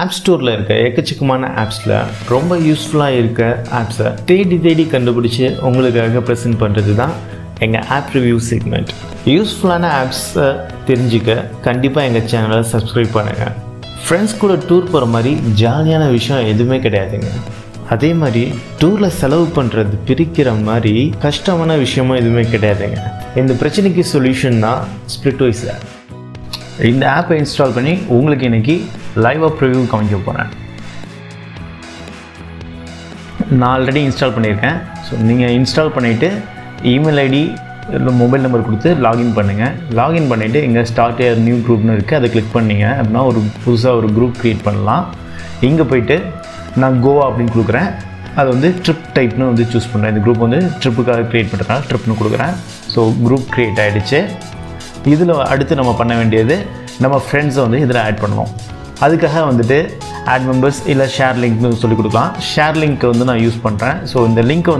App ஸ்டோரில் இருக்க எக்கச்சக்கமான ஆப்ஸில் ரொம்ப யூஸ்ஃபுல்லாக இருக்க ஆப்ஸை தேடி கண்டுபிடிச்சி உங்களுக்காக ப்ரெசென்ட் பண்ணுறது தான் எங்கள் ஆப் ரிவ்யூ செக்மெண்ட். யூஸ்ஃபுல்லான ஆப்ஸை தெரிஞ்சுக்க கண்டிப்பாக எங்கள் சேனலை சப்ஸ்கிரைப் பண்ணுங்கள். ஃப்ரெண்ட்ஸ் கூட டூர் போகிற மாதிரி ஜாலியான விஷயம் எதுவுமே கிடையாதுங்க. அதே மாதிரி டூரில் செலவு பண்ணுறது பிரிக்கிற மாதிரி கஷ்டமான விஷயமும் எதுவுமே கிடையாதுங்க. இந்த பிரச்சனைக்கு சொல்யூஷன் தான் Splitwise ஆப். இந்த ஆப்பை இன்ஸ்டால் பண்ணி உங்களுக்கு இன்றைக்கி லைவாக ப்ரிவ்யூ காமிக்க போகிறேன். நான் ஆல்ரெடி இன்ஸ்டால் பண்ணியிருக்கேன். ஸோ நீங்கள் இன்ஸ்டால் பண்ணிவிட்டு இமெயில் ஐடி இல்லை மொபைல் நம்பர் கொடுத்து லாகின் பண்ணுங்கள். லாகின் பண்ணிவிட்டு இங்கே ஸ்டார்ட் ஏ நியூ குரூப்னு இருக்குது, அதை கிளிக் பண்ணிங்க அப்படின்னா புதுசாக ஒரு குரூப் க்ரியேட் பண்ணலாம். இங்கே போய்ட்டு நான் கோவா அப்படின்னு கொடுக்குறேன். அது வந்து ட்ரிப் டைப்னு சூஸ் பண்ணுறேன். இந்த குரூப் ட்ரிப்புக்காக க்ரியேட் பண்ணுறதுனால ட்ரிப்னு கொடுக்குறேன். ஸோ குரூப் க்ரியேட் ஆகிடுச்சு. இதில் அடுத்து நம்ம பண்ண வேண்டியது நம்ம ஃப்ரெண்ட்ஸை இதில் ஆட் பண்ணணும். அதுக்காக ஆட் மெம்பர்ஸ் இல்லை ஷேர் லிங்க்னு சொல்லி கொடுக்கலாம். ஷேர் லிங்க்கை நான் யூஸ் பண்ணுறேன். ஸோ இந்த லிங்க்கை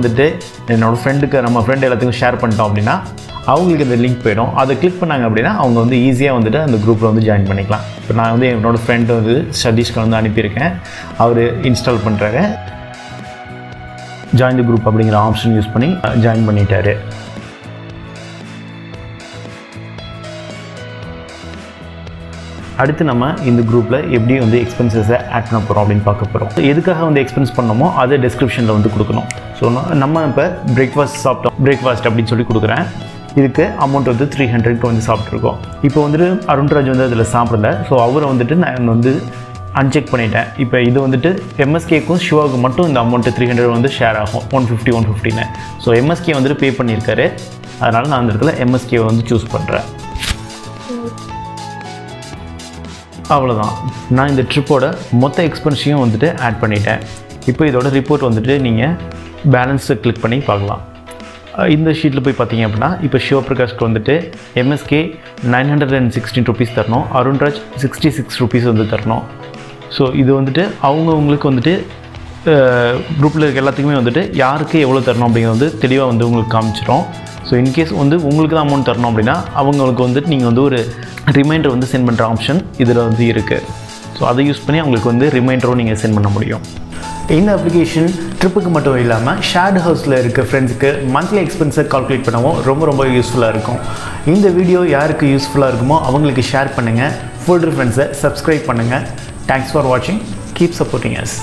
என்னோடய ஃப்ரெண்டுக்கு நம்ம ஃப்ரெண்ட் எல்லாத்துக்கும் ஷேர் பண்ணிட்டோம் அப்படின்னா அவங்களுக்கு இந்த லிங்க் போயிடும். அதை கிளிக் பண்ணாங்க அப்படின்னா அவங்க ஈஸியாக அந்த குரூப்பில் ஜாயின் பண்ணிக்கலாம். இப்போ நான் என்னோடய ஃப்ரெண்டு சதீஷ்க்கு அனுப்பியிருக்கேன். அவர் இன்ஸ்டால் பண்ணுறாரு. ஜாயின் தி குரூப் அப்படிங்கிற ஆப்ஷன் யூஸ் பண்ணி ஜாயின் பண்ணிட்டாரு. அடுத்து நம்ம இந்த குரூப்பில் எப்படி எக்ஸ்பென்சஸை ஆட் பண்ண போகிறோம் அப்படின்னு பார்க்க போகிறோம். எதுக்காக எக்ஸ்பென்ஸ் பண்ணணுமோ அதை டிஸ்கிரிப்ஷனில் கொடுக்கணும். ஸோ நம்ம இப்போ பிரேக்ஃபாஸ்ட் அப்படின்னு சொல்லி கொடுக்குறேன். இதுக்கு அமௌண்ட் 300க்கு சாப்பிட்ருக்கோம். இப்போ அருண்ராஜ் அதில் சாப்பிடல. ஸோ அவரை நான் அன்செக் பண்ணிட்டேன். இப்போ இது எம்எஸ்கேக்கும் சிவாவுக்கு மட்டும் இந்த அமௌண்ட்டு 300 ஷேர் ஆகும். 150 ஸோ எம்எஸ்கே பே பண்ணியிருக்காரு. அதனால் நான் அந்த இடத்துல எம்எஸ்கேவை சூஸ் பண்ணுறேன். அவ்வளோதான். நான் இந்த ட்ரிப்போட மொத்த எக்ஸ்பென்ஸையும் ஆட் பண்ணிட்டேன். இப்போ இதோட ரிப்போர்ட் நீங்கள் பேலன்ஸை கிளிக் பண்ணி பார்க்கலாம். இந்த ஷீட்டில் போய் பார்த்தீங்க அப்படின்னா இப்போ சிவபிரகாஷ்க்கு எம்எஸ்கே 916 ருபீஸ் தரணும், அருண்ராஜ் 66 ருபீஸ் தரணும். ஸோ இது அவங்களுக்கு குரூப்பில் இருக்க எல்லாத்துக்குமே யாருக்கு எவ்வளோ தரணும் அப்படிங்கிறது தெளிவாக உங்களுக்கு காமிச்சிடும். ஸோ இன்கேஸ் உங்களுக்கு தான் அமௌண்ட் தரணும் அப்படின்னா அவங்களுக்கு நீங்கள் ஒரு ரிமைண்டர் சென்ட் பண்ணுற ஆப்ஷன் இதில் இருக்குது. ஸோ அதை யூஸ் பண்ணி அவங்களுக்கு ரிமைண்டரும் நீங்கள் சென்ட் பண்ண முடியும். இந்த அப்ளிகேஷன் ட்ரிப்புக்கு மட்டும் இல்லாமல் ஷேர்டு ஹவுஸில் இருக்க ஃப்ரெண்ட்ஸுக்கு மந்த்லி எக்ஸ்பென்ஸை கால்குலேட் பண்ணவும் ரொம்ப யூஸ்ஃபுல்லாக இருக்கும். இந்த வீடியோ யாருக்கு யூஸ்ஃபுல்லாக இருக்குமோ அவங்களுக்கு ஷேர் பண்ணுங்கள். ஃபுல் ஃப்ரெண்ட்ஸை சப்ஸ்கிரைப் பண்ணுங்கள். தேங்க்ஸ் ஃபார் வாட்சிங். Keep supporting us.